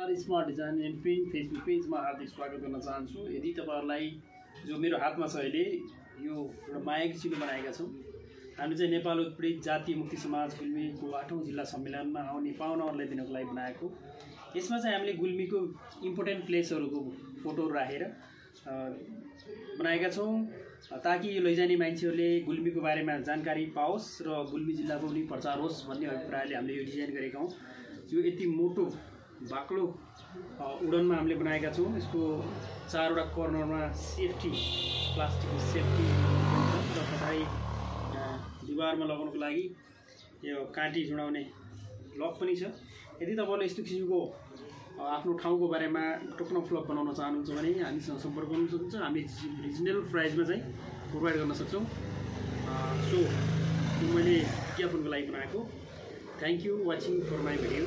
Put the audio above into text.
Smart design and print Facebook पेजमा हार्दिक स्वागत गर्न चाहन्छु। यदि तपाईहरुलाई जो मेरो हातमा छ अहिले यो एउटा मायाको चिलो बनाएका छौं। हामी चाहिँ नेपाल उत्पीडित जातीय मुक्ति समाज गुल्मीको 8औं जिल्ला सम्मेलनमा आउने पाहुनाहरुलाई दिनको लागि बनाएको। यसमा चाहिँ हामीले गुल्मीको इम्पोर्टेन्ट प्लेसहरुको फोटोहरु राखेर बनाएका छौं ताकि यो लैजाने मान्छेहरुले गुल्मीको बारेमा जानकारी पाओस् र गुल्मी जिल्लाको पनि प्रचार होस् भन्ने अभिप्रायले हामीले यो डिजाइन गरेका हौं। यो यति मोटो बाक्लो उडनमा हामीले बनाएका छौं। यसको चारवटा कर्नरमा सेफ्टी प्लास्टिकको सेफ्टी र पछाडि दिवारमा लगाउनको लागि यो काँटी जुडाउने लक पनि छ। यदि तपाईले यस्तो किसिमको आफ्नो ठाउँको बारेमा टोक्न फ्लप बनाउन चाहनुहुन्छ भने हामीसँग सम्पर्क गर्न सक्नुहुन्छ। हामी रिजनेबल प्राइसमा चाहिँ प्रोभाइड गर्न सक्छौं। सो मैले विज्ञापनको लागि बनाएको। Thank you watching for my video.